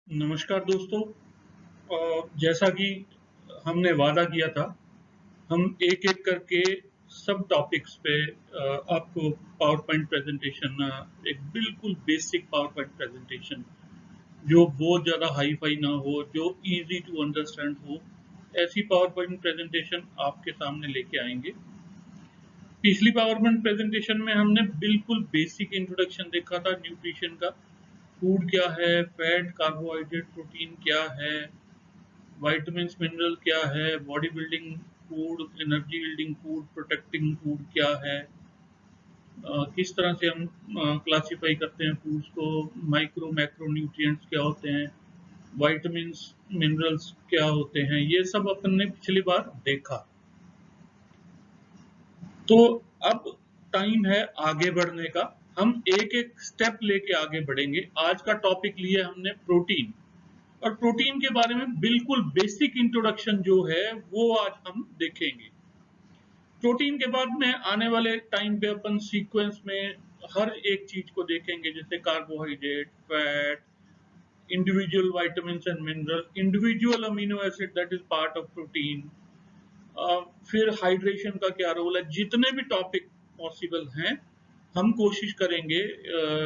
नमस्कार दोस्तों। जैसा कि हमने वादा किया था, हम एक-एक करके सब टॉपिक्स पे आपको पावर पॉइंट प्रेजेंटेशन, एक बिल्कुल बेसिक पावर पॉइंट प्रेजेंटेशन जो बहुत ज़्यादा हाई-फाई ना हो, जो ईज़ी टू अंडरस्टैंड हो, ऐसी पावर पॉइंट प्रेजेंटेशन आपके सामने लेके आएंगे। पिछली पावर पॉइंट प्रेजेंटेशन में हमने बिल्कुल बेसिक इंट्रोडक्शन देखा था न्यूट्रिशन का। फूड क्या है, फैट, कार्बोहाइड्रेट, प्रोटीन क्या है, विटामिन्स मिनरल क्या है, body building food, energy building food, protecting food क्या है, किस तरह से हम क्लासिफाई करते हैं फूड्स को, माइक्रो मैक्रो न्यूट्रिएंट्स क्या होते हैं, विटामिन्स मिनरल्स क्या होते हैं, ये सब अपन ने पिछली बार देखा। तो अब टाइम है आगे बढ़ने का। हम एक एक स्टेप लेके आगे बढ़ेंगे। आज का टॉपिक लिया हमने प्रोटीन, और प्रोटीन के बारे में बिल्कुल बेसिक इंट्रोडक्शन जो है वो आज हम देखेंगे। प्रोटीन के बाद में आने वाले टाइम पे अपन सीक्वेंस में हर एक चीज को देखेंगे, जैसे carbohydrate, fat, individual vitamins and mineral, individual amino acid that is part of protein, फिर हाइड्रेशन का क्या रोल है। जितने भी टॉपिक पॉसिबल हैं हम कोशिश करेंगे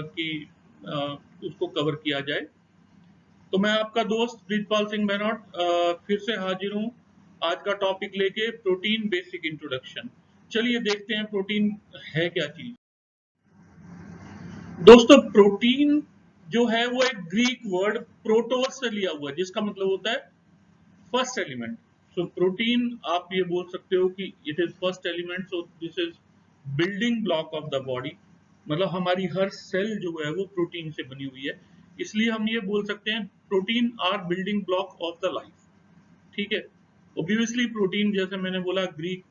कि उसको कवर किया जाए। तो मैं आपका दोस्त प्रीतपाल सिंह बेनॉट फिर से हाजिर हूँ आज का टॉपिक लेके, प्रोटीन बेसिक इंट्रोडक्शन। चलिए देखते हैं प्रोटीन है क्या चीज। दोस्तों, प्रोटीन जो है वो एक ग्रीक वर्ड प्रोटोस से लिया हुआ है, जिसका मतलब होता है फर्स्ट एलिमेंट। सो प्रोटीन आप ये बोल सकते हो कि it is first element, so this is building block of the body. मतलब हमारी हर सेल जो है वो प्रोटीन से बनी हुई है, इसलिए हम ये बोल सकते हैं protein are building block of the life. ठीक है। ऑब्वियसली प्रोटीन, जैसे मैंने बोला, ग्रीक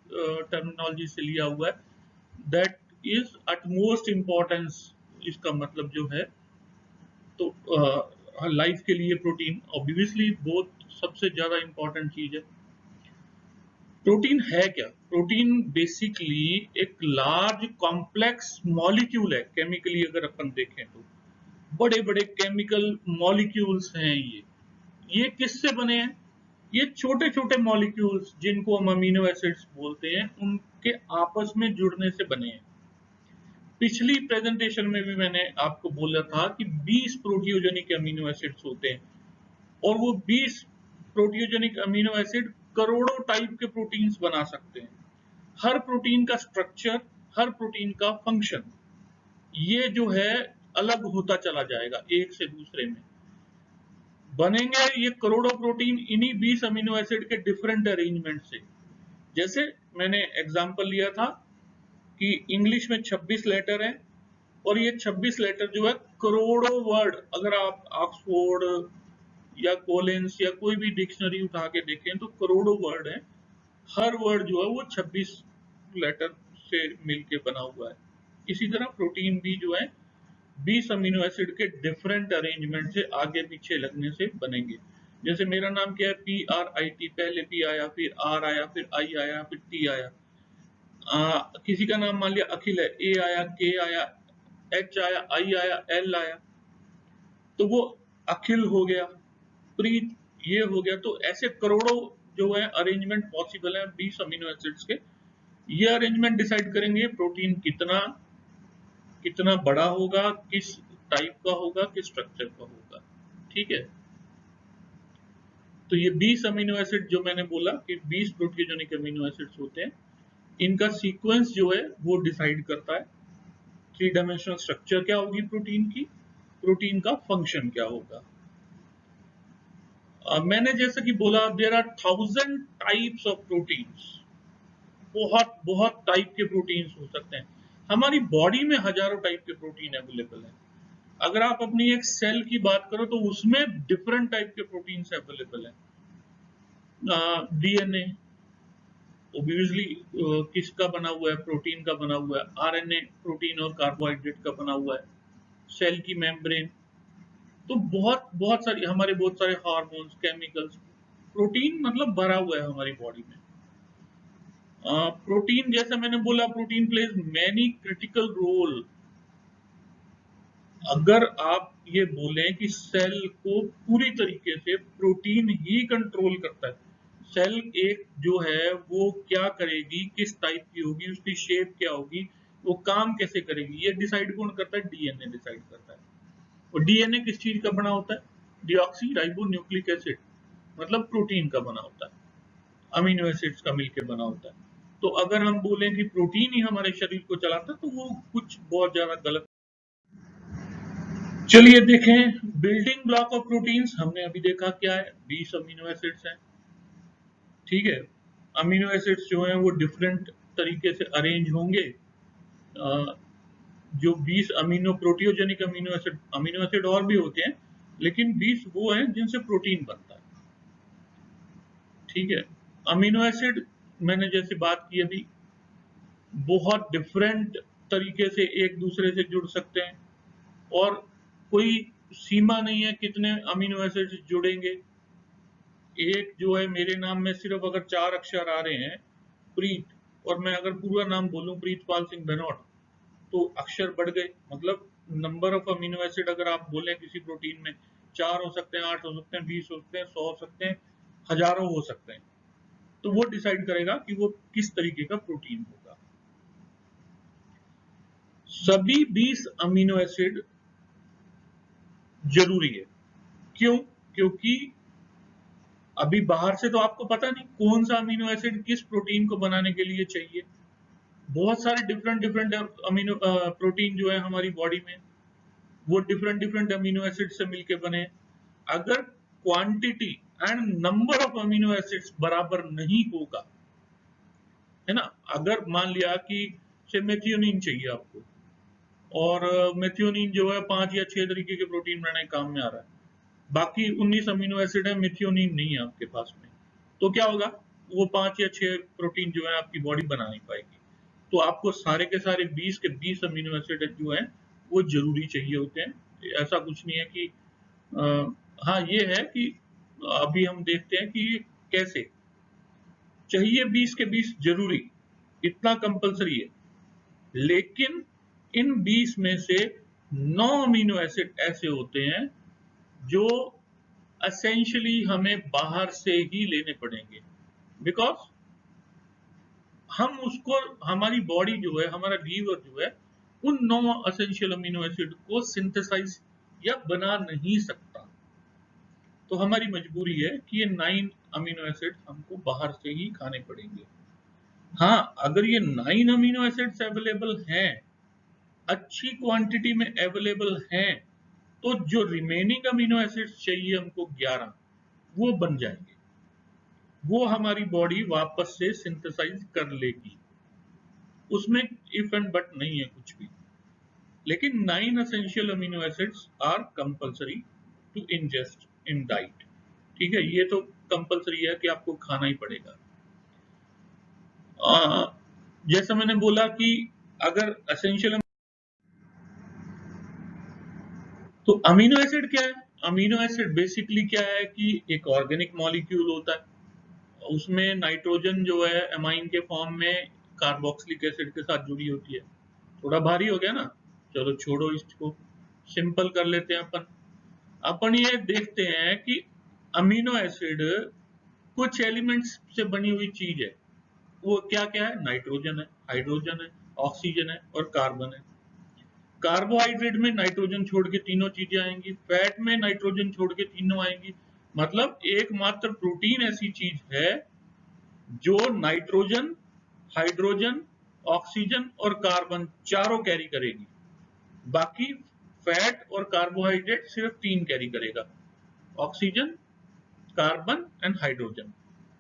टर्मिनोलॉजी से लिया हुआ है, दैट इज अटमोस्ट इम्पोर्टेंस, इसका मतलब जो है। तो लाइफ के लिए प्रोटीन ऑब्वियसली बहुत सबसे ज्यादा इंपॉर्टेंट चीज है। प्रोटीन है क्या? प्रोटीन बेसिकली एक लार्ज कॉम्प्लेक्स मॉलिक्यूल है। केमिकली अगर अपन देखें तो बड़े बड़े केमिकल मॉलिक्यूल्स हैं ये किससे बने हैं? ये छोटे छोटे मॉलिक्यूल्स जिनको हम अमीनो एसिड्स बोलते हैं, उनके आपस में जुड़ने से बने हैं। पिछली प्रेजेंटेशन में भी मैंने आपको बोला था कि 20 प्रोटियोजेनिक अमीनो एसिड्स होते हैं, और वो 20 प्रोटियोजेनिक अमीनो एसिड करोड़ों टाइप के प्रोटीन्स बना सकते हैं। हर प्रोटीन का स्ट्रक्चर, हर प्रोटीन का फंक्शन, ये जो है अलग होता चला जाएगा एक से दूसरे में। बनेंगे ये करोड़ों प्रोटीन इन्हीं 20 अमीनो एसिड के डिफरेंट अरेंजमेंट से। जैसे मैंने एग्जांपल लिया था कि इंग्लिश में 26 लेटर हैं, और ये 26 लेटर जो है करोड़ों वर्ड, अगर आप ऑक्सफोर्ड या कोलिंस या कोई भी डिक्शनरी उठा के देखें तो करोड़ों वर्ड हैं। हर वर्ड जो है वो 26 लेटर से मिलके बना हुआ है। इसी तरह प्रोटीन भी जो है 20 अमीनो एसिड के डिफरेंट अरेंजमेंट से आगे पीछे लगने से बनेंगे। जैसे मेरा नाम क्या है, PRIT, पहले P आया, फिर R आया, फिर I आया, फिर T आया। किसी का नाम मान लिया अखिल है, A आया, K आया, H आया, I आया, L आया, तो वो अखिल हो गया, प्रीत ये हो गया। तो ऐसे करोड़ों जो है अरेंजमेंट पॉसिबल है 20 अमीनो एसिड्स के। ये अरेंजमेंट डिसाइड करेंगे प्रोटीन कितना कितना बड़ा होगा, किस टाइप का होगा, किस स्ट्रक्चर का होगा। ठीक है। तो ये 20 अमीनो एसिड जो मैंने बोला कि 20 प्रोटीनोजेनिक अमीनो एसिड्स होते हैं, इनका सीक्वेंस जो है वो डिसाइड करता है थ्री डायमेंशनल स्ट्रक्चर क्या होगी प्रोटीन की, प्रोटीन का फंक्शन क्या होगा। मैंने जैसे कि बोला, there are 1000 types of proteins. बहुत बहुत टाइप के प्रोटीन्स हो सकते हैं। हमारी बॉडी में हजारों टाइप के प्रोटीन अवेलेबल है। अगर आप अपनी एक सेल की बात करो तो उसमें डिफरेंट टाइप के प्रोटीन्स अवेलेबल है। डीएनए ऑब्वियसली किसका बना हुआ है? प्रोटीन का बना हुआ है। आरएनए प्रोटीन और कार्बोहाइड्रेट का बना हुआ है। सेल की मेम्ब्रेन, तो बहुत बहुत सारी हमारे बहुत सारे हार्मोन्स, केमिकल्स, प्रोटीन मतलब भरा हुआ है हमारी बॉडी में। प्रोटीन, जैसा मैंने बोला, protein plays many critical role अगर आप ये बोलें कि सेल को पूरी तरीके से प्रोटीन ही कंट्रोल करता है, सेल एक जो है वो क्या करेगी, किस टाइप की होगी, उसकी शेप क्या होगी, वो काम कैसे करेगी, ये डिसाइड कौन करता है? डीएनए डिसाइड करता है। और डीएनए किस चीज का बना होता है? डीऑक्सी राइबो न्यूक्लिक एसिड, मतलब प्रोटीन का बना होता है, अमीनो एसिड्स का मिलकर बना होता है। तो अगर हम बोलें कि प्रोटीन ही हमारे शरीर को चलाता है तो वो कुछ बहुत ज्यादा गलत। चलिए देखें बिल्डिंग ब्लॉक ऑफ प्रोटीन्स, हमने अभी देखा क्या है, 20 अमीनो एसिड्स हैं। ठीक है, अमीनो एसिड्स जो हैं वो डिफरेंट तरीके से अरेंज होंगे। जो 20 अमीनो प्रोटियोजेनिक अमीनो एसिड और भी होते हैं, लेकिन 20 वो हैं जिनसे प्रोटीन बनता है। ठीक है, अमीनो एसिड मैंने जैसे बात की अभी, बहुत डिफरेंट तरीके से एक दूसरे से जुड़ सकते हैं और कोई सीमा नहीं है कितने अमीनो एसिड जुड़ेंगे। एक जो है मेरे नाम में सिर्फ अगर 4 अक्षर आ रहे हैं प्रीत, और मैं अगर पूरा नाम बोलूं प्रीतपाल सिंह बेनौट, तो अक्षर बढ़ गए, मतलब नंबर ऑफ अमीनो एसिड अगर आप बोलें किसी प्रोटीन में 4 हो सकते हैं, 8 हो सकते हैं, 20 हो सकते हैं, 100 हो सकते हैं, हजारों हो सकते हैं। तो वो डिसाइड करेगा कि वो किस तरीके का प्रोटीन होगा। सभी 20 अमीनो एसिड जरूरी है। क्यों? क्योंकि अभी बाहर से तो आपको पता नहीं कौन सा अमीनो एसिड किस प्रोटीन को बनाने के लिए चाहिए। बहुत सारे डिफरेंट डिफरेंट अमीनो प्रोटीन जो है हमारी बॉडी में, वो डिफरेंट डिफरेंट अमीनो एसिड से मिलके बने। अगर quantity and number of amino acids बराबर नहीं होगा, है ना, अगर मान लिया कि से मेथियोनिन चाहिए आपको, और मेथियोनिन जो है 5 या 6 तरीके के प्रोटीन बनाने के काम में आ रहा है, बाकी 19 अमीनो एसिड है, मेथियोनिन नहीं है आपके पास में, तो क्या होगा? वो 5 या 6 प्रोटीन जो है आपकी बॉडी बना नहीं पाएगी। तो आपको सारे के सारे 20 के 20 अमीनो एसिड जो है वो जरूरी चाहिए होते हैं। ऐसा कुछ नहीं है कि आ, हाँ ये है कि अभी हम देखते हैं कि कैसे चाहिए 20 के 20 जरूरी, इतना कंपलसरी है। लेकिन इन 20 में से 9 अमीनो एसिड ऐसे होते हैं जो एसेंशियली हमें बाहर से ही लेने पड़ेंगे, बिकॉज हम उसको, हमारी बॉडी जो है, हमारा लीवर जो है, उन 9 एसेंशियल अमीनो एसिड को सिंथेसाइज या बना नहीं सकता। तो हमारी मजबूरी है कि ये 9 अमीनो एसिड हमको बाहर से ही खाने पड़ेंगे। हाँ, अगर ये 9 अमीनो एसिड्स अवेलेबल हैं, अच्छी क्वांटिटी में अवेलेबल हैं, तो जो रिमेनिंग अमीनो एसिड्स चाहिए हमको 11, वो बन जाएंगे, वो हमारी बॉडी वापस से सिंथेसाइज कर लेगी। उसमें इफ एंड बट नहीं है कुछ भी। लेकिन 9 essential amino acids are compulsory to ingest in diet. ठीक है, ये तो कंपलसरी है कि आपको खाना ही पड़ेगा। जैसा मैंने बोला कि अगर एसेंशियल, तो अमीनो एसिड क्या है? अमीनो एसिड बेसिकली क्या है कि एक ऑर्गेनिक मॉलिक्यूल होता है, उसमें नाइट्रोजन जो है एमाइन के फॉर्म में कार्बोक्सिलिक एसिड के साथ जुड़ी होती है। थोड़ा भारी हो गया ना, चलो छोड़ो इसको, सिंपल कर लेते हैं अपन। अपन ये देखते हैं कि अमीनो एसिड कुछ एलिमेंट्स से बनी हुई चीज है। वो क्या क्या है? नाइट्रोजन है, हाइड्रोजन है, ऑक्सीजन है और कार्बन है। कार्बोहाइड्रेट में नाइट्रोजन छोड़ के तीनों चीजें आएंगी, फैट में नाइट्रोजन छोड़ के तीनों आएंगी। मतलब एकमात्र प्रोटीन ऐसी चीज है जो नाइट्रोजन, हाइड्रोजन, ऑक्सीजन और कार्बन चारों कैरी करेगी। बाकी फैट और कार्बोहाइड्रेट सिर्फ 3 कैरी करेगा, oxygen, carbon and hydrogen.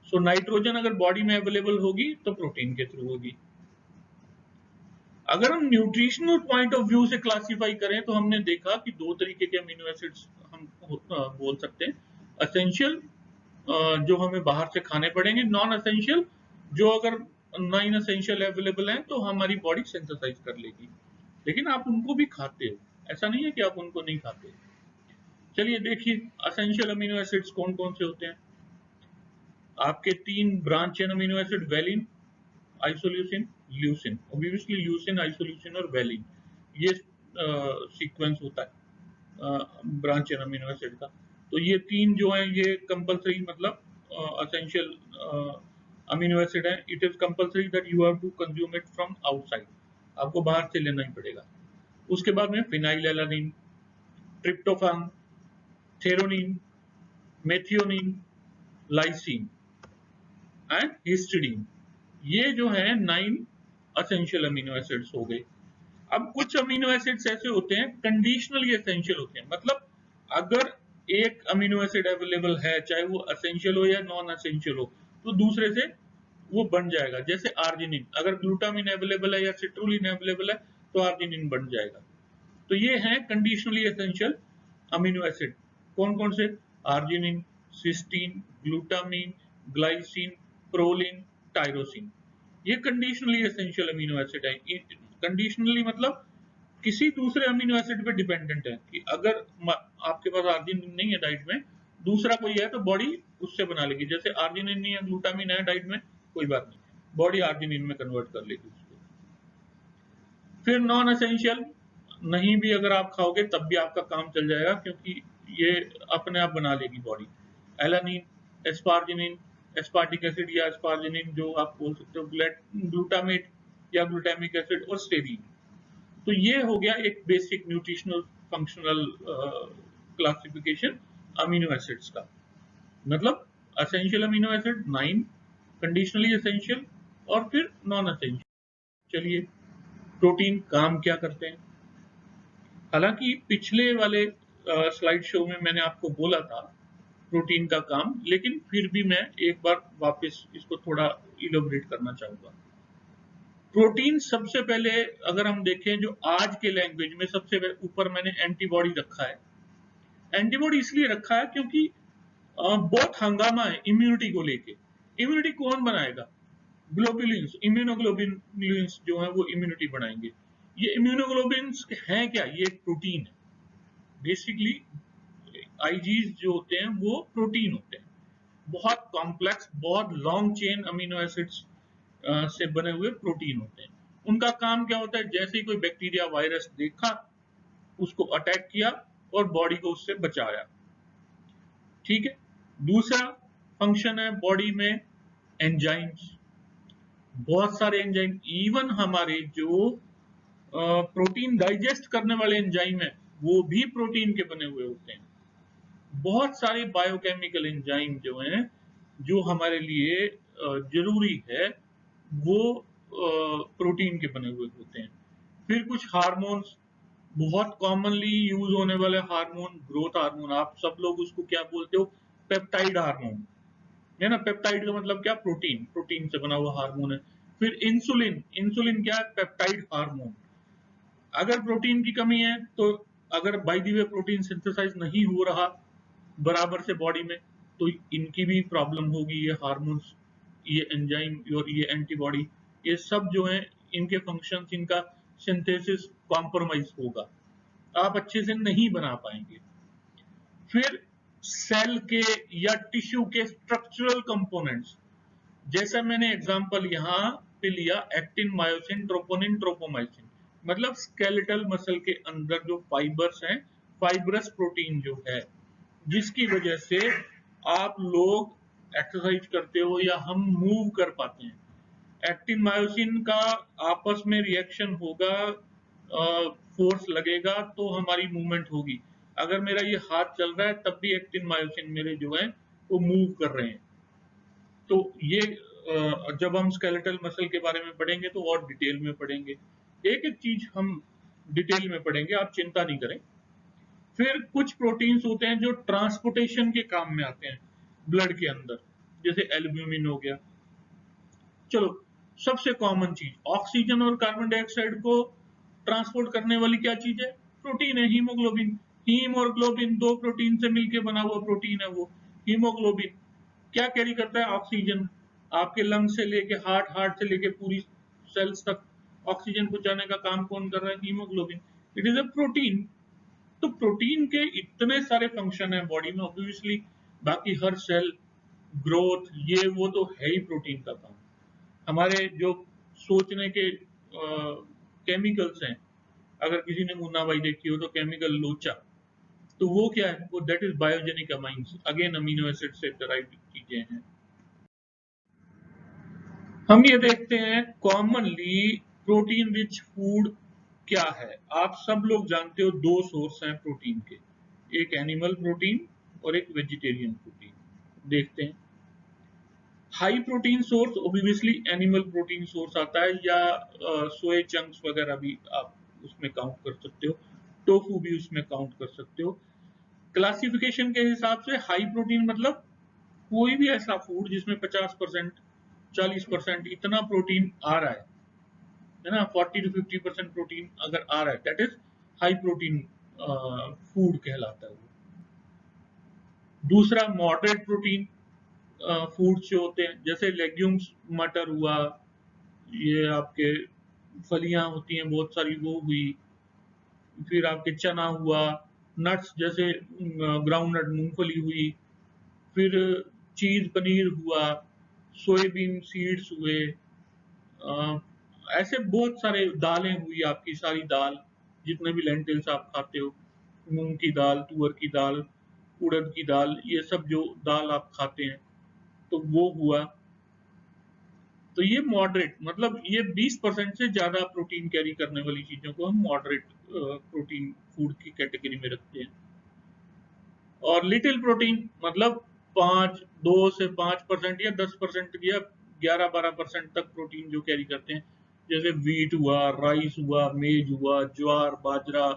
So nitrogen अगर बॉडी में अवेलेबल होगी तो प्रोटीन के थ्रू होगी। अगर हम न्यूट्रिशनल पॉइंट ऑफ व्यू से क्लासिफाई करें तो हमने देखा कि 2 तरीके के अमीनो एसिड्स हम बोल सकते हैं। एसेंशियल जो हमें बाहर से खाने पड़ेंगे, नॉन एसेंशियल जो अगर 9 एसेंशियल अवेलेबल हैं तो हमारी बॉडी सिंथेसाइज कर लेगी। लेकिन आप उनको भी खाते हो, ऐसा नहीं है कि आप उनको नहीं खाते। चलिए देखिए एसेंशियल अमीनो एसिड्स कौन कौन से होते हैं। आपके 3 branch chain amino acid, valine, isoleucine, leucine. Obviously leucine, isoleucine और वेलिन, ये सीक्वेंस होता है ब्रांच चेन अमीनो एसिड का। तो ये 3 जो है ये कंपलसरी मतलब असेंशियल अमीनो एसिड है। It is compulsory that you have to consume it from outside, आपको बाहर से लेना ही पड़ेगा। उसके बाद में phenylalanine, tryptophan, threonine, methionine, lysine and histidine, ये जो है 9 असेंशियल अमीनो एसिड्स हो गए। अब कुछ अमीनो एसिड्स ऐसे होते हैं कंडीशनली एसेंशियल होते हैं, मतलब अगर एक अमीनो एसिड अवेलेबल है, चाहे वो असेंशियल हो या नॉन असेंशियल हो, तो दूसरे से वो बन जाएगा। जैसे आर्जिनिन, अगर ग्लूटामिन अवेलेबल है या सिट्रुलिन अवेलेबल है तो आर्जिनिन बन जाएगा। तो ये है कंडीशनली एसेंशियल अमीनो एसिड। कौन कौन से? Arginine, cysteine, glutamine, glycine, proline, tyrosine, ये कंडीशनली एसेंशियल अमीनो एसिड है। कंडीशनली मतलब किसी दूसरे अमीनो एसिड पे डिपेंडेंट है कि अगर आपके पास आर्जिनिन नहीं है डाइट में, दूसरा कोई है तो बॉडी उससे बना लेगी। जैसे आर्जिनिन नहीं है, ग्लूटामिन है डाइट में, कोई बात नहीं, बॉडी आर्जिनिन में कन्वर्ट कर लेगी उसको। फिर नॉन एसेंशियल नहीं भी अगर आप खाओगे तब भी आपका काम चल जाएगा, क्योंकि ये अपने आप बना लेगी बॉडी। एलानिन, एस्पार्जिनिन, एस्पार्टिक एसिड या एस्पार्जिनिन जो आप बोल सकते हो, ग्लूटामेट या ग्लूटामिक एसिड, और स्टेरीन। तो ये हो गया एक basic nutritional functional classification amino acids का। मतलब essential amino acid 9, conditionally essential और फिर नॉन एसेंशियल। चलिए, प्रोटीन काम क्या करते हैं? हालांकि पिछले वाले स्लाइड शो में मैंने आपको बोला था प्रोटीन का काम, लेकिन फिर भी मैं एक बार वापस इसको थोड़ा इलोबरेट करना चाहूंगा। प्रोटीन सबसे पहले अगर हम देखें, जो आज के लैंग्वेज में सबसे ऊपर मैंने एंटीबॉडी रखा है। एंटीबॉडी इसलिए रखा है क्योंकि बहुत हंगामा है इम्यूनिटी को लेके। इम्यूनिटी कौन बनाएगा? ग्लोबुलिन्स, इम्यूनोग्लोबुलिन्स जो है वो इम्यूनिटी बनाएंगे। ये इम्यूनोग्लोबुलिन्स हैं क्या? ये एक प्रोटीन है। बेसिकली आईजीज जो होते हैं वो प्रोटीन होते हैं, बहुत कॉम्प्लेक्स, बहुत लॉन्ग चेन अमीनो एसिड्स से बने हुए प्रोटीन होते हैं। उनका काम क्या होता है? जैसे ही कोई बैक्टीरिया वायरस देखा, उसको अटैक किया और बॉडी को उससे बचाया। ठीक है। दूसरा फंक्शन है बॉडी में एंजाइम्स, बहुत सारे एंजाइम। इवन हमारे जो प्रोटीन डाइजेस्ट करने वाले एंजाइम है वो भी प्रोटीन के बने हुए होते हैं। बहुत सारे बायोकेमिकल एंजाइम जो हैं, जो हमारे लिए जरूरी है, वो प्रोटीन के बने हुए होते हैं। फिर कुछ हार्मोन्स, बहुत कॉमनली यूज होने वाले हार्मोन, ग्रोथ हार्मोन, आप सब लोग उसको क्या बोलते हो? पेप्टाइड हार्मोन, है ना। पेप्टाइड का मतलब क्या? प्रोटीन, प्रोटीन से बना हुआ हार्मोन है। फिर इंसुलिन, इंसुलिन क्या है? Peptide hormone. अगर प्रोटीन की कमी है तो, अगर by the way protein synthesize नहीं हो रहा बराबर से बॉडी में, तो इनकी भी प्रॉब्लम होगी। ये हार्मोन्स, ये एंजाइम और ये एंटीबॉडी, ये सब जो है इनके फंक्शंस, इनका सिंथेसिस कॉम्प्रोमाइज होगा, आप अच्छे से नहीं बना पाएंगे। फिर सेल के या टिश्यू के स्ट्रक्चरल कंपोनेंट्स, जैसा मैंने एग्जांपल यहाँ पे लिया, एक्टिन, मायोसिन, ट्रोपोनिन, ट्रोपोमाइसिन, मतलब स्केलेटल मसल के अंदर जो फाइबर्स हैं, फाइब्रस प्रोटीन जो है, जिसकी वजह से आप लोग एक्सरसाइज करते हो या हम मूव कर पाते हैं। एक्टिन मायोसिन का आपस में रिएक्शन होगा, फोर्स लगेगा तो हमारी मूवमेंट होगी। अगर मेरा ये हाथ चल रहा है तब भी एक्टिन मायोसिन मेरे जो है वो मूव कर रहे हैं। तो ये जब हम स्केलेटल मसल के बारे में पढ़ेंगे तो और डिटेल में पढ़ेंगे, एक एक चीज हम डिटेल में पढ़ेंगे, आप चिंता नहीं करें। फिर कुछ प्रोटीन्स होते हैं जो ट्रांसपोर्टेशन के काम में आते हैं ब्लड के अंदर, जैसे एल्ब्यूमिन हो गया। चलो, सबसे कॉमन चीज, ऑक्सीजन और कार्बन डाइऑक्साइड को ट्रांसपोर्ट करने वाली क्या चीज है? प्रोटीन है, हीमोग्लोबिन। हीम और ग्लोबिन, दो प्रोटीन से मिलकर बना हुआ प्रोटीन है वो हीमोग्लोबिन। क्या कैरी करता है? ऑक्सीजन। आपके लंग्स से लेके हार्ट, हार्ट से लेके पूरी सेल्स तक ऑक्सीजन पहुंचाने का काम कौन कर रहा है? Haemoglobin. It is a protein. तो प्रोटीन के इतने सारे फंक्शन है बॉडी में, ऑब्वियसली बाकी हर सेल, ग्रोथ, ये वो तो है ही प्रोटीन का काम। हमारे जो सोचने के केमिकल्स हैं, अगर किसी ने मुन्ना भाई देखी हो तो केमिकल लोचा, तो वो क्या है, वो that is biogenic amines, again amino acid से डराइव्ड चीजें हैं। हम ये देखते हैं कॉमनली प्रोटीन रिच फूड क्या है। आप सब लोग जानते हो दो सोर्स हैं प्रोटीन के, एक एनिमल प्रोटीन और एक वेजिटेरियन प्रोटीन। देखते हैं high protein source obviously animal protein source आता है, या सोए चंक्स वगैरह भी आप उसमें काउंट कर सकते हो, टोफू भी उसमें काउंट कर सकते हो। क्लासिफिकेशन के हिसाब से हाई प्रोटीन मतलब कोई भी ऐसा फूड जिसमें 50% 40% इतना प्रोटीन आ रहा है ना, 40 to 50% प्रोटीन अगर आ रहा है, that is high protein food कहलाता है वो। दूसरा मॉडरेट प्रोटीन फूड्स जो होते हैं, जैसे लेग्यूम्स, मटर हुआ, ये आपके फलियां होती हैं बहुत सारी वो हुई, फिर आपके चना हुआ, नट्स जैसे ग्राउंड नट मूंगफली हुई, फिर चीज पनीर हुआ, सोयाबीन सीड्स हुए, ऐसे बहुत सारे दालें हुई, आपकी सारी दाल, जितने भी लेंटिल्स आप खाते हो, मूंग की दाल, तुअर की दाल, उड़द की दाल, ये सब जो दाल आप खाते हैं, तो वो हुआ। तो ये मॉडरेट मतलब ये 20% से ज्यादा प्रोटीन कैरी करने वाली चीजों को हम मॉडरेट प्रोटीन फूड की कैटेगरी में रखते हैं। और लिटिल प्रोटीन मतलब 2 से 5% या 10% या 11-12% तक प्रोटीन जो कैरी करते हैं, जैसे वीट हुआ, राइस हुआ, मेज हुआ, ज्वार, बाजरा,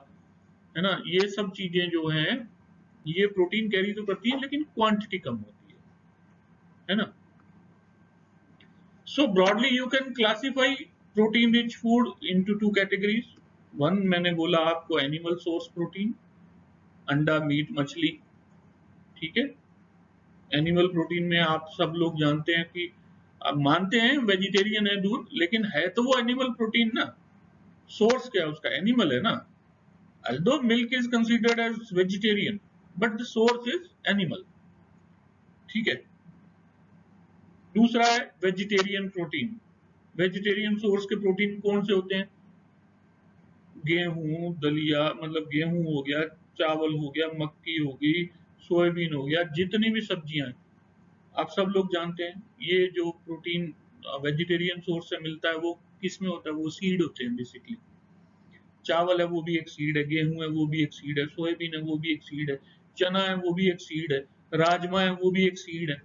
है ना, ये सब चीजें जो हैं ये प्रोटीन कैरी तो करती हैं लेकिन क्वांटिटी कम होती है ना। So broadly you can classify protein rich food into two categories. One मैंने बोला आपको एनिमल सोर्स प्रोटीन, अंडा, मीट, मछली, ठीक है। एनिमल प्रोटीन में आप सब लोग जानते हैं कि आप मानते हैं वेजिटेरियन है दूध, लेकिन है तो वो एनिमल प्रोटीन ना, सोर्स क्या है उसका, एनिमल है ना। although milk is considered as vegetarian but the source is animal, ठीक है। दूसरा है वेजिटेरियन प्रोटीन। वेजिटेरियन सोर्स के प्रोटीन कौन से होते हैं, गेहूं, दलिया मतलब गेहूं हो गया, चावल हो गया, मक्की होगी, सोयाबीन हो गया, जितनी भी सब्जियां हैं आप सब लोग जानते हैं, ये जो प्रोटीन वेजिटेरियन सोर्स से मिलता है वो किस में होता है, वो सीड होते हैं बेसिकली। चावल है वो भी एक सीड है, गेहूं है वो भी एक सीड है, सोयाबीन है वो भी एक सीड है, चना है वो भी एक सीड है, राजमा है वो भी एक सीड है।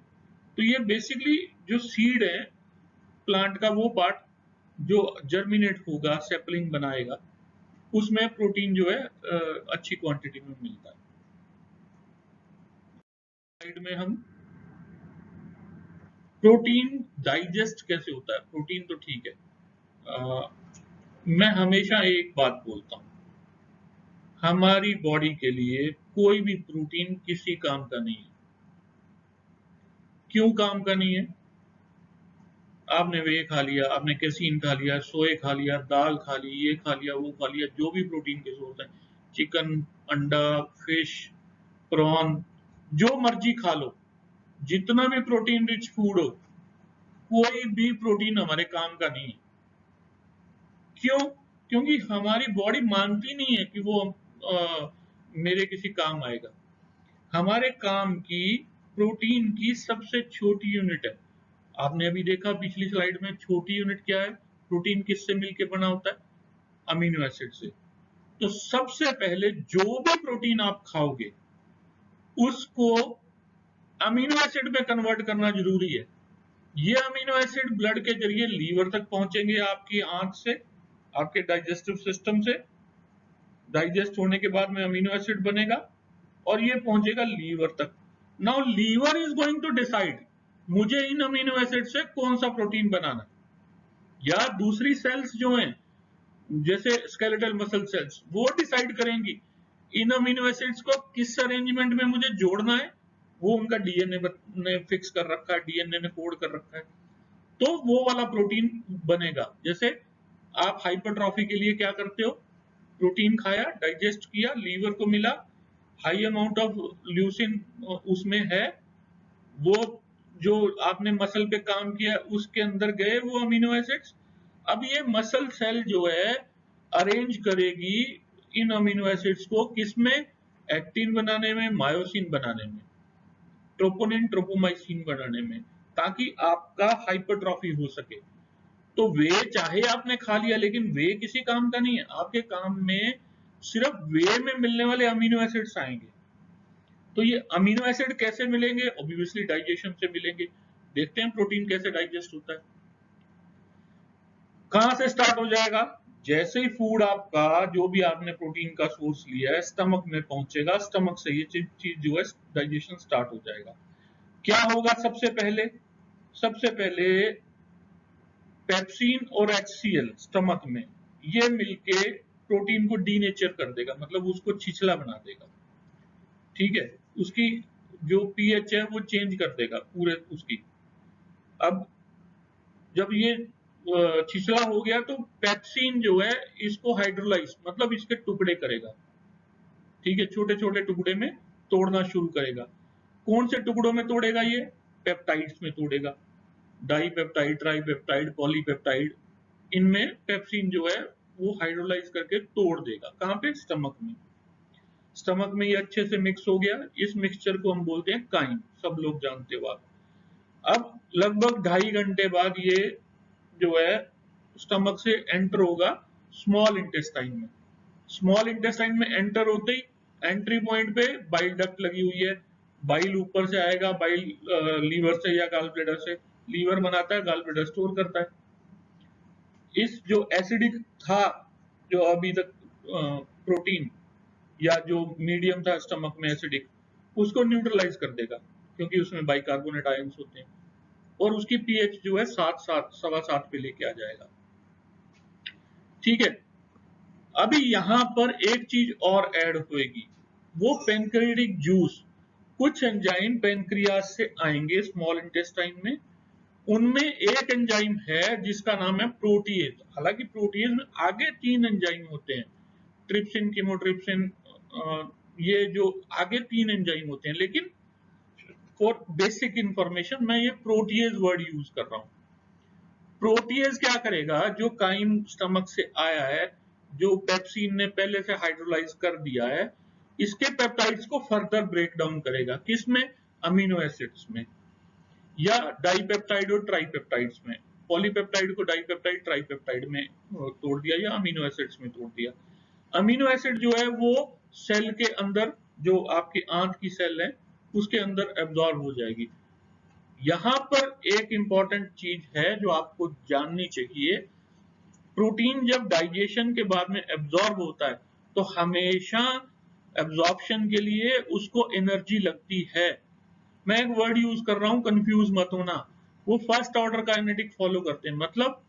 तो ये बेसिकली जो सीड है प्लांट का, वो पार्ट जो जर्मिनेट होगा, सेपलिंग बनाएगा, उसमें प्रोटीन जो है अच्छी क्वांटिटी में मिलता है। साइड में हम प्रोटीन डाइजेस्ट कैसे होता है, प्रोटीन तो ठीक है, मैं हमेशा एक बात बोलता हूं, हमारी बॉडी के लिए कोई भी प्रोटीन किसी काम का नहीं है। क्यों काम का नहीं है, आपने वे खा लिया, आपने कैसीन खा लिया, सोए खा लिया, दाल खा ली, ये खा लिया, वो खा लिया, जो भी प्रोटीन के सोर्स हैं, चिकन, अंडा, फिश, प्रॉन, जो मर्जी खा लो, जितना भी प्रोटीन रिच फूड हो, कोई भी प्रोटीन हमारे काम का नहीं है। क्यों, क्योंकि हमारी बॉडी मानती नहीं है कि वो मेरे किसी काम आएगा। हमारे काम की प्रोटीन की सबसे छोटी यूनिट है, आपने अभी देखा पिछली स्लाइड में, छोटी यूनिट क्या है, प्रोटीन किससे मिलकर बना होता है, अमीनो एसिड से। तो सबसे पहले जो भी प्रोटीन आप खाओगे उसको अमीनो एसिड में कन्वर्ट करना जरूरी है। ये अमीनो एसिड ब्लड के जरिए लीवर तक पहुंचेंगे, आपकी आंत से, आपके डाइजेस्टिव सिस्टम से, डाइजेस्ट होने के बाद में अमीनो एसिड बनेगा और ये पहुंचेगा लीवर तक। Now liver is going to decide मुझे इन अमीनो एसिड से कौन सा प्रोटीन बनाना, या दूसरी सेल्स जो हैं जैसे स्केलेटल मसल सेल्स, वो डिसाइड करेंगी इन अमीनो एसिड्स को किस अरेंजमेंट में मुझे जोड़ना है। वो उनका डीएनए ने फिक्स कर रखा है, डीएनए ने कोड कर रखा है, तो वो वाला प्रोटीन बनेगा। जैसे आप हाइपरट्रॉफी के लिए क्या करते हो, प्रोटीन खाया, डाइजेस्ट किया, लीवर को मिला, हाई अमाउंट ऑफ ल्यूसिन उसमें है, वो जो आपने मसल पे काम किया उसके अंदर गए वो अमीनो एसिड्स। अब ये मसल सेल जो है अरेंज करेगी इन अमीनो एसिड्स को, किसमें? एक्टिन बनाने में, मायोसिन बनाने में, ट्रोपोनिन ट्रोपोमाइसिन बनाने में, ताकि आपका हाइपरट्रॉफी हो सके। तो वे चाहे आपने खा लिया, लेकिन वे किसी काम का नहीं है। आपके काम में सिर्फ वे में मिलने वाले अमीनो एसिड्स आएंगे। तो ये अमीनो एसिड कैसे मिलेंगे? ऑब्वियसली डाइजेशन से मिलेंगे। देखते हैं प्रोटीन कैसे डाइजेस्ट होता है। कहां से स्टार्ट हो जाएगा? जैसे ही फूड आपका, जो भी आपने प्रोटीन का सोर्स लिया है, स्टमक में पहुंचेगा, स्टमक से ये चीज जो है डाइजेशन स्टार्ट हो जाएगा। क्या होगा सबसे पहले? सबसे पहले पेप्सिन और HCl स्टमक में ये मिलके प्रोटीन को डीनेचर कर देगा, मतलब उसको छिछला बना देगा। ठीक है, उसकी जो पीएच है वो चेंज कर देगा पूरे उसकी। अब जब ये छिछला हो गया तो पेप्सिन जो है इसको हाइड्रोलाइज, मतलब इसके टुकड़े करेगा। ठीक है, छोटे छोटे टुकड़े में तोड़ना शुरू करेगा। कौन से टुकड़ों में तोड़ेगा? ये पेप्टाइड्स में तोड़ेगा। डाइपेप्टाइड, ट्राइपेप्टाइड, पॉलीपेप्टाइड, इनमें पेप्सिन जो है वो हाइड्रोलाइज करके तोड़ देगा। कहां पे? स्टमक में। स्टमक में ये अच्छे से मिक्स हो गया। इस मिक्सचर को हम बोलते हैं काइम, सब लोग जानते हो आप। अब लगभग 2.5 घंटे बाद ये जो है स्टमक से एंटर होगा स्मॉल इंटेस्टाइन में। स्मॉल इंटेस्टाइन में एंटर होते ही एंट्री पॉइंट पे बाइल डक्ट लगी हुई है। बाइल ऊपर से आएगा, बाइल लीवर से या गॉल ब्लैडर से। लीवर बनाता है, गॉल ब्लैडर स्टोर करता है। इस जो एसिडिक था, जो अभी तक प्रोटीन या जो मीडियम था स्टमक में एसिडिक, उसको न्यूट्रलाइज कर देगा, क्योंकि उसमें बाइकार्बोनेट आयंस होते हैं। और उसकी पीएच जो है 7.7 पे लेके आ जाएगा। ठीक है, अभी यहां पर एक चीज और ऐड होएगी, वो पेनक्रियाटिक जूस। कुछ एंजाइम पेनक्रियास से आएंगे स्मॉल इंटेस्टाइन में। उनमें एक एंजाइम है जिसका नाम है प्रोटीएज। हालांकि प्रोटीएज में आगे 3 एंजाइम होते हैं, ट्रिप्सिन, कीमोट्रिप्सिन, ये जो आगे 3 एंजाइम होते हैं, लेकिन फॉर बेसिक इंफॉर्मेशन मैं ये प्रोटीएज वर्ड यूज कर रहा हूं। प्रोटीएज क्या करेगा? जो काइम स्टमक से आया है, जो पेप्सिन ने पहले से हाइड्रोलाइज कर दिया है, इसके पेप्टाइड्स को फर्दर ब्रेक डाउन करेगा। किसमें? अमीनो एसिड्स में, या डाइपेप्टाइड और ट्राइपेप्टाइड्स में। पॉलीपेप्टाइड को डाइपेप्टाइड, ट्राइपेप्टाइड में तोड़ दिया, या अमीनो एसिड्स में तोड़ दिया। अमीनो एसिड जो है वो सेल के अंदर, जो आपकी आंत की सेल है उसके अंदर एब्जॉर्ब हो जाएगी। यहां पर एक इंपॉर्टेंट चीज है जो आपको जाननी चाहिए। प्रोटीन जब डाइजेशन के बाद में एब्जॉर्ब होता है तो हमेशा एब्जॉर्प्शन के लिए उसको एनर्जी लगती है। मैं एक वर्ड यूज कर रहा हूं, कंफ्यूज मत होना। वो फर्स्ट ऑर्डर काइनेटिक फॉलो करते हैं। मतलब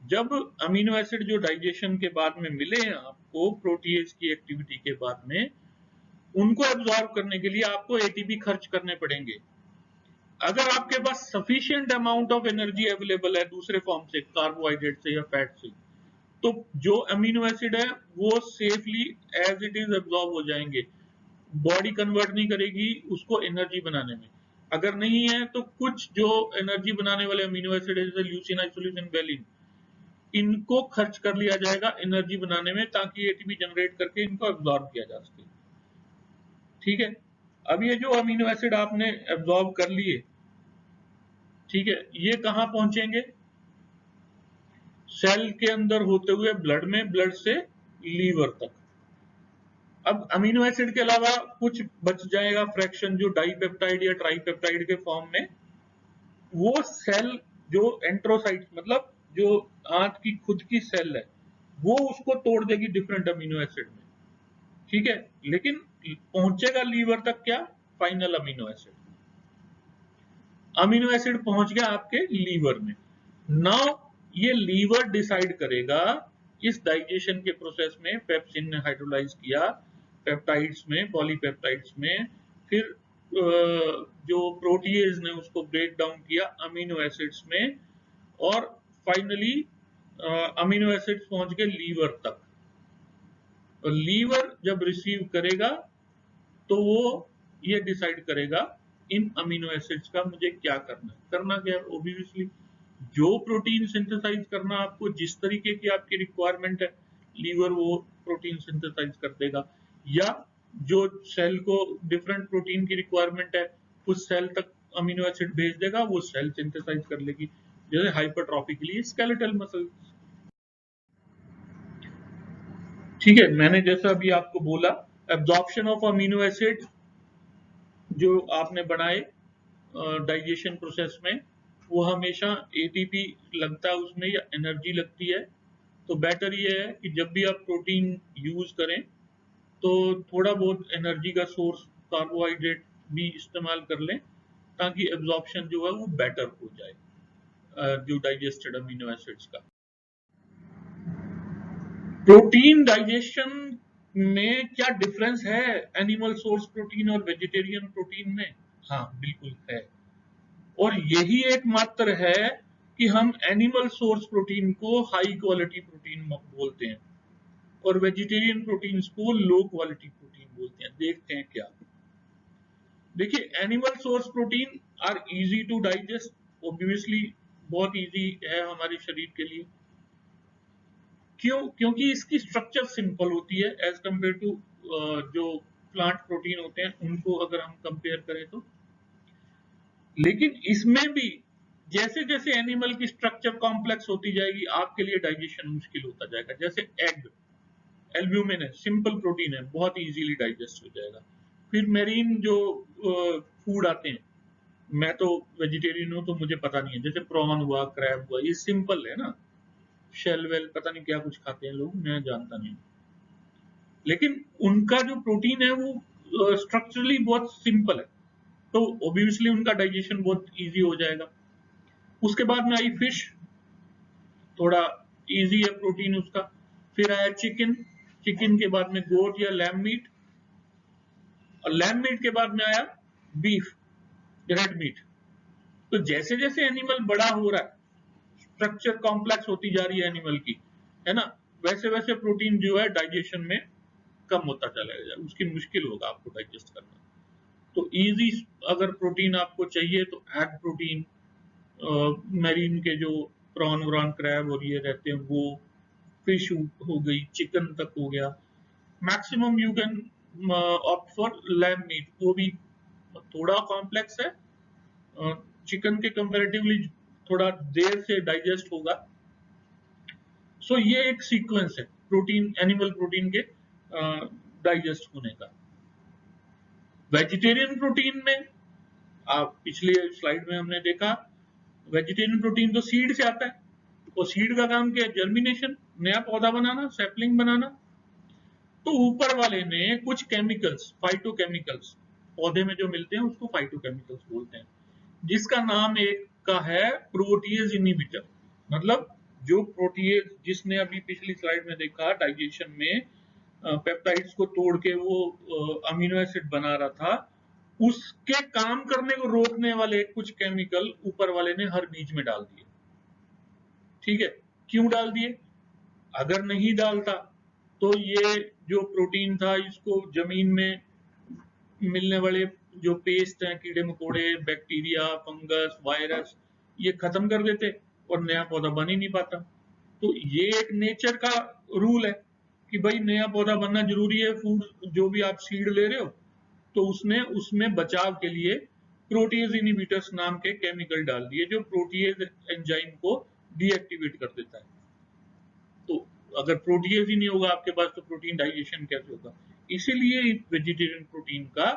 जब अमीनो एसिड जो डाइजेशन के बाद में मिले हैं आपको प्रोटीएज की एक्टिविटी के बाद में, उनको एब्जॉर्ब करने के लिए आपको एटीपी खर्च करने पड़ेंगे। अगर आपके पास sufficient amount of energy available है दूसरे फॉर्म से, कार्बोहाइड्रेट से या फैट से, तो जो अमीनो एसिड है वो safely as it is absorb हो जाएंगे। बॉडी कन्वर्ट नहीं करेगी उसको एनर्जी बनाने में। अगर नहीं है तो कुछ जो एनर्जी बनाने वाले अमीनो एसिड है, जैसे ल्यूसीन, आइसोल्यूसिन, वेलिन, इनको खर्च कर लिया जाएगा एनर्जी बनाने में, ताकि एटीपी जनरेट करके इनको एब्जॉर्ब किया जा सके। ठीक है, अब ये जो अमीनो एसिड आपने एब्जॉर्ब कर लिए, ठीक है, ये कहां पहुंचेंगे? सेल के अंदर होते हुए ब्लड में, ब्लड से लीवर तक। अब अमीनो एसिड के अलावा कुछ बच जाएगा फ्रैक्शन, जो डाइपेप्टाइड या ट्राइपेप्टाइड के फॉर्म में। वो सेल जो एंट्रोसाइट, मतलब जो आंत की खुद की सेल है, वो उसको तोड़ देगी डिफरेंट अमीनो एसिड में। ठीक है, लेकिन पहुंचेगा लीवर तक क्या? Final amino acid. Amino acid पहुंच गया आपके लीवर में। नाउ ये लीवर डिसाइड करेगा इस डाइजेशन के प्रोसेस में। पेप्सिन ने हाइड्रोलाइज किया पेप्टाइड्स में, पॉलीपेप्टाइड्स में, फिर जो प्रोटीएज ने उसको ब्रेक डाउन किया अमीनो एसिड्स में, और फाइनली अमीनो एसिड्स पहुंच गए लीवर तक। और लीवर जब रिसीव करेगा तो वो ये डिसाइड करेगा इन अमीनो एसिड्स का मुझे क्या करना है। करना क्या है? ऑब्वियसली जो प्रोटीन सिंथेसाइज करना आपको, जिस तरीके की आपकी रिक्वायरमेंट है, लीवर वो प्रोटीन सिंथेसाइज कर देगा, या जो सेल को डिफरेंट प्रोटीन की रिक्वायरमेंट है उस सेल तक अमीनो एसिड भेज देगा, वो सेल सिंथेसाइज कर लेगी। जैसे हाइपरट्रॉफी के लिए स्केलेटल मसल। ठीक है, मैंने जैसा अभी आपको बोला, एब्जॉर्प्शन ऑफ अमीनो एसिड जो आपने बनाए डाइजेशन प्रोसेस में, वो हमेशा एटीपी लगता है उसमें या एनर्जी लगती है। तो बेटर ये है कि जब भी आप प्रोटीन यूज करें तो थोड़ा बहुत एनर्जी का सोर्स कार्बोहाइड्रेट भी इस्तेमाल कर लें, ताकि एब्जॉर्प्शन जो है वो बेटर हो जाए जो डाइजेस्टेड अमीनो एसिड्स का। प्रोटीन डाइजेशन में क्या डिफरेंस है एनिमल सोर्स प्रोटीन और वेजिटेरियन प्रोटीन में? हाँ, बिल्कुल है। और यही एकमात्र है कि हम एनिमल सोर्स प्रोटीन को हाई क्वालिटी प्रोटीन बोलते हैं और वेजिटेरियन प्रोटीन्स को लो क्वालिटी प्रोटीन बोलते हैं। देखते हैं क्या। देखिए, animal source protein are easy to digest, obviously बहुत इजी है हमारे शरीर के लिए। क्यों? क्योंकि इसकी स्ट्रक्चर सिंपल होती है एज कंपेयर टू जो प्लांट प्रोटीन होते हैं उनको अगर हम कंपेयर करें तो। लेकिन इसमें भी जैसे जैसे एनिमल की स्ट्रक्चर कॉम्प्लेक्स होती जाएगी, आपके लिए डाइजेशन मुश्किल होता जाएगा। जैसे एग, एल्ब्यूमिन है, सिंपल प्रोटीन है, बहुत इजीली डाइजेस्ट हो जाएगा। फिर मेरीन जो फूड आते हैं, मैं तो वेजिटेरियन हूं तो मुझे पता नहीं है, जैसे प्रॉन हुआ, क्रैब हुआ, ये सिंपल है ना। शेल वेल पता नहीं क्या कुछ खाते हैं लोग, मैं जानता नहीं। लेकिन उनका जो प्रोटीन है वो स्ट्रक्चरली बहुत सिंपल है, तो ऑब्वियसली उनका डाइजेशन बहुत इजी हो जाएगा। उसके बाद में आई फिश, थोड़ा इजी है प्रोटीन उसका। फिर आया चिकन, चिकन के बाद में गोट या लैम मीट, और लैम मीट के बाद में आया बीफ, रेड मीट। तो जैसे जैसे एनिमल बड़ा हो रहा है, स्ट्रक्चर कॉम्प्लेक्स होती जा रही है एनिमल की, है ना, वैसे वैसे प्रोटीन जो है डाइजेशन में कम होता चला जाएगा, उसकी मुश्किल होगा आपको डाइजेस्ट करना। तो इजी अगर प्रोटीन आपको चाहिए तो एग प्रोटीन, मैरीन के जो प्रॉन व्रॉन क्रैब और ये रहते हैं वो, फिश हो गई, चिकन तक हो गया। Maximum you can opt for lamb meat, वो भी थोड़ा कॉम्प्लेक्स है, चिकन के कंपैरेटिवली थोड़ा देर से डाइजेस्ट होगा। सो ये एक सीक्वेंस है प्रोटीन, एनिमल प्रोटीन के डाइजेस्ट होने का। वेजिटेरियन प्रोटीन में आप पिछले स्लाइड में हमने देखा, वेजिटेरियन प्रोटीन तो सीड से आता है, और सीड का काम क्या है? जर्मिनेशन, नया पौधा बनाना, सैपलिंग बनाना। तो ऊपर वाले ने कुछ केमिकल्स, फाइटोकेमिकल्स, पौधे में जो मिलते हैं उसको फाइटोकेमिकल्स बोलते हैं, जिसका नाम एक का है प्रोटीएज इनहिबिटर। मतलब जो प्रोटीएज, जिसने अभी पिछली स्लाइड में देखा डाइजेशन में पेप्टाइड्स को तोड़ के वो अमीनो एसिड बना रहा था, उसके काम करने को रोकने वाले कुछ केमिकल ऊपर वाले ने हर बीज में डाल दिए। ठीक है, क्यों डाल दिए? अगर नहीं डालता तो ये जो प्रोटीन था इसको जमीन में मिलने वाले जो पेस्ट हैं, कीड़े मकोड़े, बैक्टीरिया, फंगस, वायरस, ये खत्म कर देते और नया पौधा बन ही नहीं पाता। तो ये एक नेचर का रूल है कि भाई नया पौधा बनना जरूरी है। फूड जो भी आप सीड ले रहे हो, तो उसने उसमें बचाव के लिए प्रोटीएज इनहिबिटर्स नाम के केमिकल डाल दिए, जो प्रोटीएज एंजाइम को डीएक्टिवेट कर देता है। तो अगर प्रोटीएज ही नहीं होगा आपके पास तो प्रोटीन डाइजेशन कैसे होगा? इसीलिए वेजिटेरियन प्रोटीन का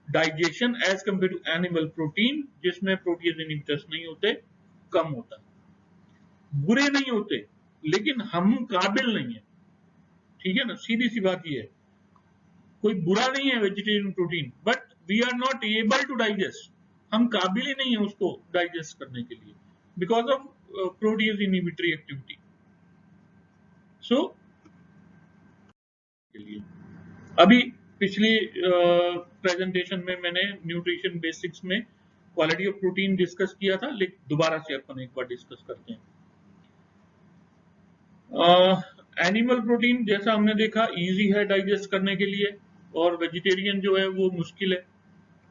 digestion as compare to animal protein, जिसमें प्रोटीएज इनहिबिटर्स नहीं होते, कम होता है। बुरे नहीं होते, लेकिन हम काबिल नहीं है। ठीक है ना, सीधी सी बात ये है, कोई बुरा नहीं है vegetarian protein, but we are not able to digest, हम काबिल ही नहीं है उसको डाइजेस्ट करने के लिए, because of protease inhibitory activity. So अभी पिछली प्रेजेंटेशन में मैंने न्यूट्रिशन बेसिक्स में क्वालिटी ऑफ प्रोटीन डिस्कस किया था, लेकिन दोबारा से अपन एक बार डिस्कस करते हैं। एनिमल प्रोटीन जैसा हमने देखा इजी है डाइजेस्ट करने के लिए, और वेजिटेरियन जो है वो मुश्किल है।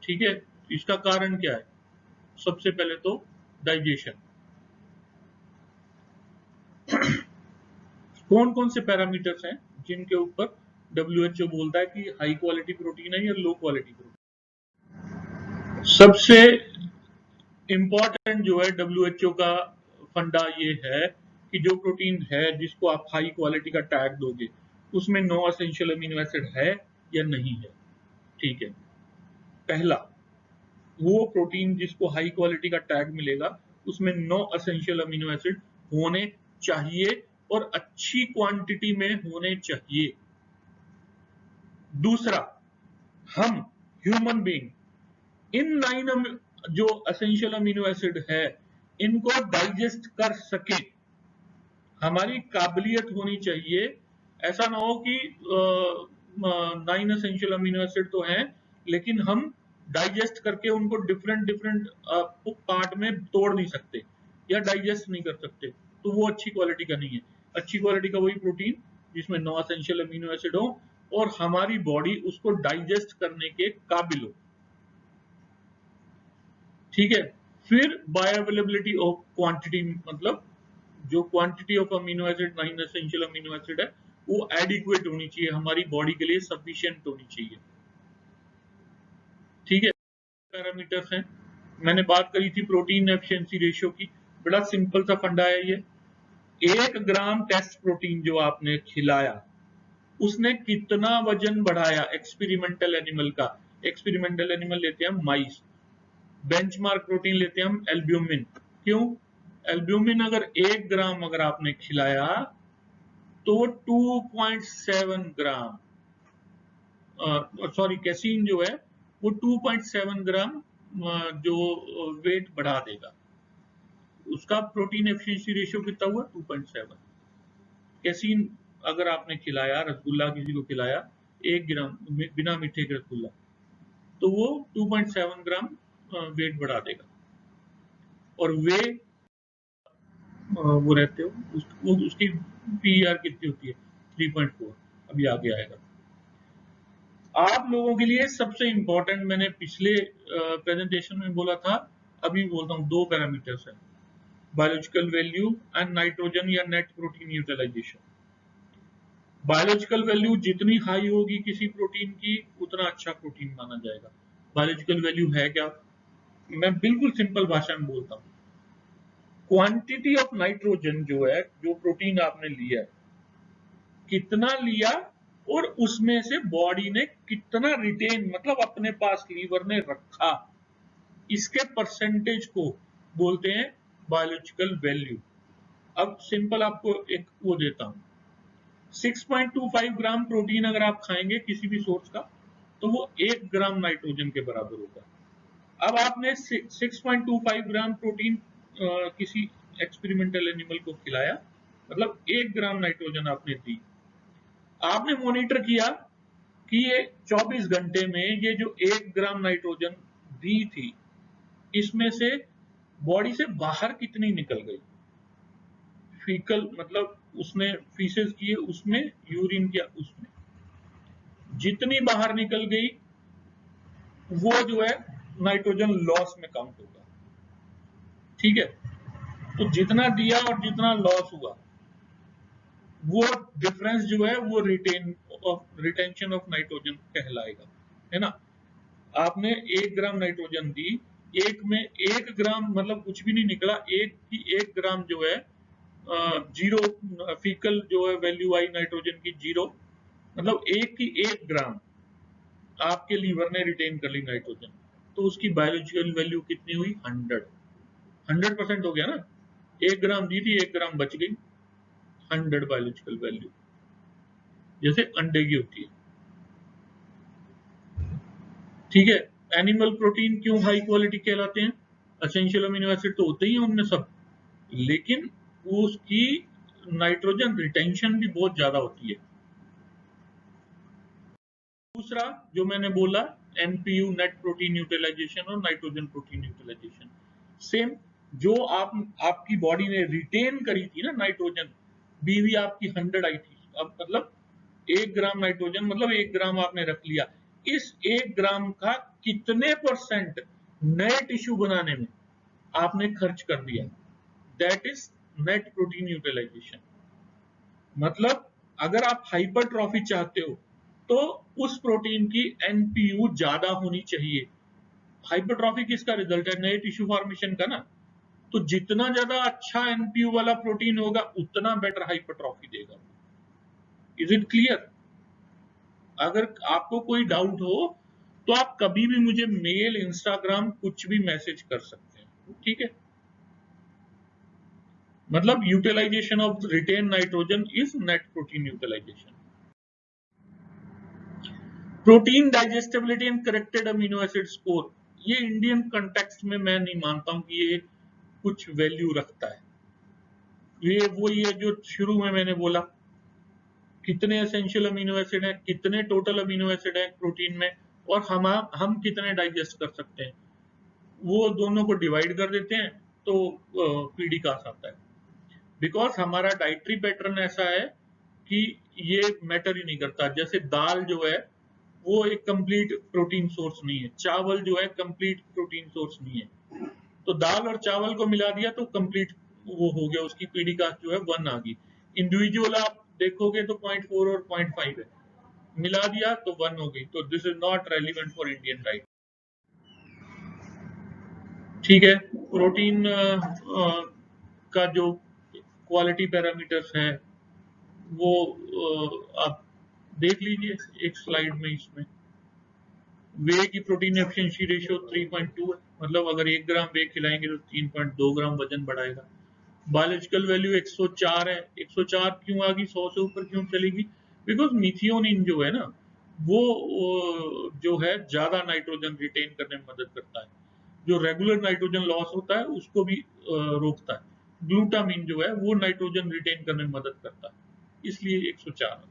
ठीक है, इसका कारण क्या है? सबसे पहले तो डाइजेशन। कौन कौन से पैरामीटर्स हैं जिनके ऊपर WHO बोलता है कि हाई क्वालिटी प्रोटीन है या लो क्वालिटी प्रोटीन? सबसे इंपॉर्टेंट जो है WHO का फंडा ये है कि जो प्रोटीन है जिसको आप हाई क्वालिटी का टैग दोगे उसमें नो एसेंशियल अमीनो एसिड है या नहीं है। ठीक है, पहला वो प्रोटीन जिसको हाई क्वालिटी का टैग मिलेगा उसमें नो एसेंशियल अमीनो एसिड होने चाहिए और अच्छी क्वांटिटी में होने चाहिए। दूसरा, हम ह्यूमन बीइंग इन 9 जो एसेंशियल अमीनो एसिड है इनको डाइजेस्ट कर सके, हमारी काबिलियत होनी चाहिए। ऐसा ना हो कि 9 एसेंशियल अमीनो एसिड तो हैं लेकिन हम डाइजेस्ट करके उनको डिफरेंट डिफरेंट पार्ट में तोड़ नहीं सकते या डाइजेस्ट नहीं कर सकते, तो वो अच्छी क्वालिटी का नहीं है। अच्छी क्वालिटी का वही प्रोटीन जिसमें नो एसेंशियल अमीनो एसिड हो और हमारी बॉडी उसको डाइजेस्ट करने के काबिल हो। ठीक है, फिर बायोअवेलेबिलिटी ऑफ क्वांटिटी, मतलब जो quantity of amino acid 9 essential amino acid है वो एडिक्वेट होनी चाहिए, हमारी बॉडी के लिए सफिशिएंट होनी चाहिए। ठीक है, पैरामीटर्स हैं। मैंने बात करी थी प्रोटीन एफिशिएंसी रेशियो की, बड़ा सिंपल सा फंडा है ये। 1 ग्राम टेस्ट प्रोटीन जो आपने खिलाया उसने कितना वजन बढ़ाया एक्सपेरिमेंटल एनिमल का। एक्सपेरिमेंटल एनिमल लेते हैं हम माइस, बेंचमार्क प्रोटीन लेते हैं हम एल्ब्यूमिन। क्यों? एल्ब्यूमिन अगर 1 ग्राम अगर आपने खिलाया तो 2.7 ग्राम, सॉरी कैसीन जो है वो 2.7 ग्राम जो वेट बढ़ा देगा। उसका प्रोटीन एफिशिएंसी रेशियो कितना हुआ? 2.7। कैसीन अगर आपने खिलाया, रसगुल्ला किसी को खिलाया 1 ग्राम बिना मीठे के रसगुल्ला, तो वो 2.7 ग्राम वेट बढ़ा देगा। और वे वो रहते हो उसकी पीआर कितनी होती है? 3.4। अभी आगे आएगा। आप लोगों के लिए सबसे इंपॉर्टेंट, मैंने पिछले प्रेजेंटेशन में बोला था, अभी बोलता हूँ, 2 पैरामीटर्स हैं, बायोलॉजिकल वैल्यू एंड नाइट्रोजन या net protein utilization. Biological value जितनी हाई होगी किसी प्रोटीन की उतना अच्छा प्रोटीन माना जाएगा। बायोलॉजिकल वैल्यू है क्या? मैं बिल्कुल सिंपल भाषा में बोलता हूँ, क्वांटिटी ऑफ नाइट्रोजन जो है, जो प्रोटीन आपने लिया है, कितना लिया और उसमें से बॉडी ने कितना रिटेन, मतलब अपने पास लीवर ने रखा, इसके परसेंटेज को बोलते हैं बायोलॉजिकल वैल्यू। अब सिंपल आपको एक वो देता हूं, 6.25 ग्राम प्रोटीन अगर आप खाएंगे किसी भी सोर्स का तो वो 1 ग्राम नाइट्रोजन के बराबर होगा। अब आपने 6.25 ग्राम प्रोटीन किसी एक्सपेरिमेंटल एनिमल को खिलाया, मतलब 1 ग्राम नाइट्रोजन आपने दी। आपने मॉनिटर किया कि ये 24 घंटे में ये जो 1 ग्राम नाइट्रोजन दी थी इसमें से बॉडी से बाहर कितनी निकल गई। फीकल मतलब उसने फीसेस किए, उसमें यूरिन किया, उसमें जितनी बाहर निकल गई वो जो है नाइट्रोजन लॉस में काउंट होगा। ठीक है, तो जितना दिया और जितना लॉस हुआ वो डिफरेंस जो है वो रिटेंशन ऑफ नाइट्रोजन कहलाएगा, है ना। आपने 1 ग्राम नाइट्रोजन दी, एक में 1 ग्राम मतलब कुछ भी नहीं निकला, 1 ग्राम जो है जीरो, फीकल जो है वैल्यू आई नाइट्रोजन की 0, मतलब 1 ग्राम आपके लीवर ने रिटेन कर ली नाइट्रोजन, तो उसकी बायोलॉजिकल वैल्यू कितनी हुई? 100% हो गया ना। 1 ग्राम दी थी, 1 ग्राम बच गई, 100 बायोलॉजिकल वैल्यू, जैसे अंडे की होती है। ठीक है, एनिमल प्रोटीन क्यों हाई क्वालिटी कहलाते हैं? एसेंशियल अमीनो एसिड तो होते ही हैं उनमें सब, लेकिन उसकी नाइट्रोजन रिटेंशन भी बहुत ज्यादा होती है। दूसरा जो मैंने बोला, एनपीयू नेट प्रोटीन यूटिलाइजेशन और नाइट्रोजन प्रोटीन यूटिलाइजेशन, सेम जो आपकी बॉडी ने रिटेन करी थी ना नाइट्रोजन, बीवी आपकी 100 आई थी, अब मतलब 1 ग्राम नाइट्रोजन मतलब 1 ग्राम आपने रख लिया, इस 1 ग्राम का कितने परसेंट नए टिश्यू बनाने में आपने खर्च कर दिया, that is net protein utilization. मतलब अगर आप हाइपरट्रॉफी चाहते हो तो उस प्रोटीन की एनपीयू ज्यादा होनी चाहिए। हाइपरट्रॉफी किसका रिजल्ट है? नए टिश्यू फॉर्मेशन का ना। तो जितना ज्यादा अच्छा एनपीयू वाला प्रोटीन होगा उतना बेटर हाइपरट्रॉफी देगा। Is it clear? अगर आपको कोई डाउट हो तो आप कभी भी मुझे मेल, इंस्टाग्राम कुछ भी मैसेज कर सकते हैं, ठीक है? मतलब utilization of retained nitrogen is net protein utilization. Protein digestibility and corrected amino acid score, ये इंडियन कंटेक्स्ट में मैं नहीं मानता हूं कि ये कुछ वैल्यू रखता है। ये वही है जो शुरू में मैंने बोला, कितने एसेंशियल अमीनो एसिड हैं, कितने टोटल अमीनो एसिड हैं प्रोटीन में, और हम कितने डाइजेस्ट कर सकते हैं, वो दोनों को डिवाइड कर देते हैं तो पीडी कास आता है। बिकॉज हमारा डाइटरी पैटर्न ऐसा है कि ये मैटर ही नहीं करता। जैसे दाल जो है वो एक कंप्लीट प्रोटीन सोर्स नहीं है, चावल जो है कंप्लीट प्रोटीन सोर्स नहीं है। तो दाल और चावल को मिला दिया तो कंप्लीट वो हो गया, उसकी पीडी कास्ट जो है 1 आ गई। इंडिविजुअल आप देखोगे तो 0.4 और 0.5 है, मिला दिया तो 1 हो गई। तो this is not relevant for Indian diet. ठीक है, प्रोटीन का जो क्वालिटी पैरामीटर्स है वो आप देख लीजिए एक स्लाइड में। इसमें वे की प्रोटीन एफिशिएंसी रेशियो 3.2 है, मतलब अगर 1 ग्राम वे खिलाएंगे तो 3.2 ग्राम वजन बढ़ाएगा। बायोलॉजिकल वैल्यू 104 है। 104 क्यों आ गई, 100 से ऊपर क्यों चलेगी? बिकॉज मिथियोनिन जो है ना वो जो है ज्यादा नाइट्रोजन रिटेन करने में मदद करता है, जो रेगुलर नाइट्रोजन लॉस होता है उसको भी रोकता है। ग्लूटामिन जो है वो नाइट्रोजन रिटेन करने में मदद करता है, इसलिए 104।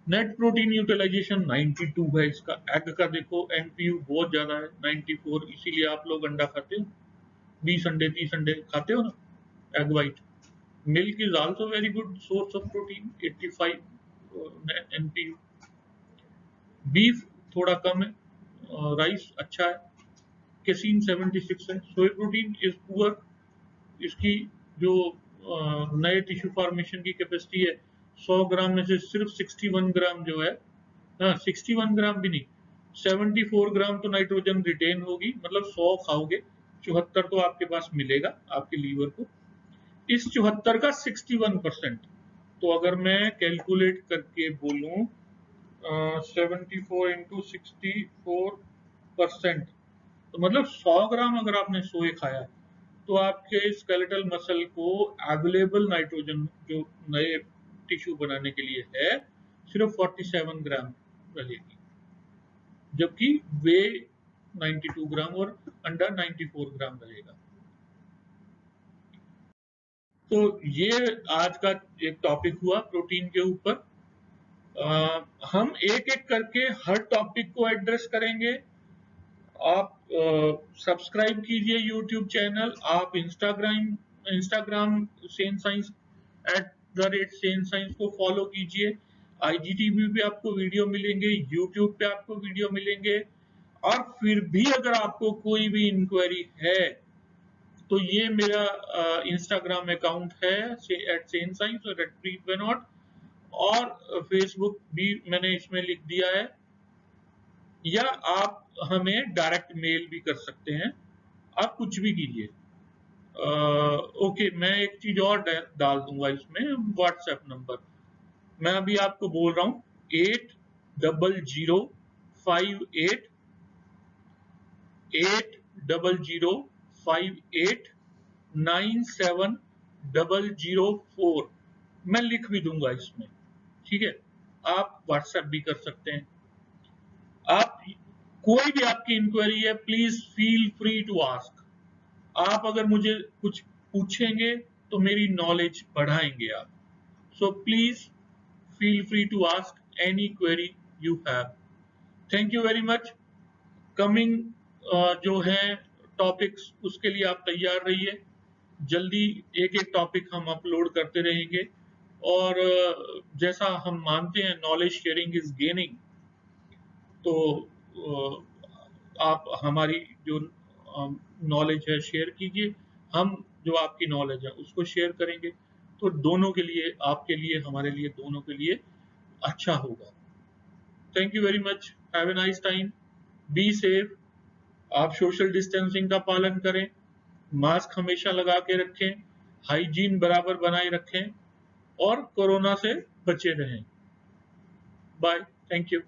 नेट प्रोटीन यूटिलाइजेशन 92 है इसका। एग का देखो एनपीयू बहुत ज्यादा है 94, इसीलिए आप लोग अंडा खाते हो, 20 अंडे 30 अंडे खाते हो ना, egg white. Milk is also very good source of protein, 85 NPU. Beef थोड़ा कम है, राइस अच्छा है, केसीन 76 है। सोया प्रोटीन इज पुअर, इसकी जो नए टिश्यू फॉर्मेशन की कैपेसिटी है 100 ग्राम में से सिर्फ 61 ग्राम जो है, हाँ 61 ग्राम भी नहीं, 74 ग्राम तो नाइट्रोजन रिटेन होगी। मतलब 100 खाओगे 74 तो आपके पास मिलेगा आपके लीवर को। इस 74 का 61%, तो अगर मैं कैलकुलेट करके बोलूं 74 इंटू 64%, तो मतलब 100 ग्राम अगर आपने सोए खाया तो आपके स्केलेटल मसल को अवेलेबल नाइट्रोजन जो नए टिश्यू बनाने के लिए है सिर्फ 47 ग्राम रहेगी, जबकि वे 92 ग्राम और अंडा 94 ग्राम रहेगा। तो ये आज का एक टॉपिक हुआ प्रोटीन के ऊपर। हम एक एक करके हर टॉपिक को एड्रेस करेंगे। आप सब्सक्राइब कीजिए यूट्यूब चैनल, आप Instagram Sen science @Sen science को फॉलो कीजिए। आईजीटीवी पे आपको वीडियो मिलेंगे, यूट्यूब पे आपको वीडियो मिलेंगे। और फिर भी अगर आपको कोई भी इंक्वायरी है तो ये मेरा इंस्टाग्राम अकाउंट है @सेन साइंस और @प्रीत और फेसबुक भी मैंने इसमें लिख दिया है, या आप हमें डायरेक्ट मेल भी कर सकते हैं। आप कुछ भी कीजिए। ओके, मैं एक चीज और डाल दूंगा इसमें, व्हाट्सएप नंबर मैं अभी आपको बोल रहा हूँ 800058970040। मैं लिख भी दूंगा इसमें, ठीक है? आप व्हाट्सएप भी कर सकते हैं। आप कोई भी आपकी इंक्वायरी है please feel free to ask. आप अगर मुझे कुछ पूछेंगे तो मेरी नॉलेज बढ़ाएंगे आप। So please feel free to ask any query you have. Thank you very much. Coming जो है टॉपिक्स उसके लिए आप तैयार रहिए। जल्दी एक एक टॉपिक हम अपलोड करते रहेंगे। और जैसा हम मानते हैं नॉलेज शेयरिंग इज गेनिंग, तो आप हमारी जो नॉलेज है शेयर कीजिए। हम जो आपकी नॉलेज है उसको शेयर करेंगे। तो दोनों के लिए, आपके लिए, हमारे लिए, दोनों के लिए अच्छा होगा। Thank you very much, have a nice time, be safe. आप सोशल डिस्टेंसिंग का पालन करें, मास्क हमेशा लगा के रखें, हाइजीन बराबर बनाए रखें और कोरोना से बचे रहें। Bye, thank you.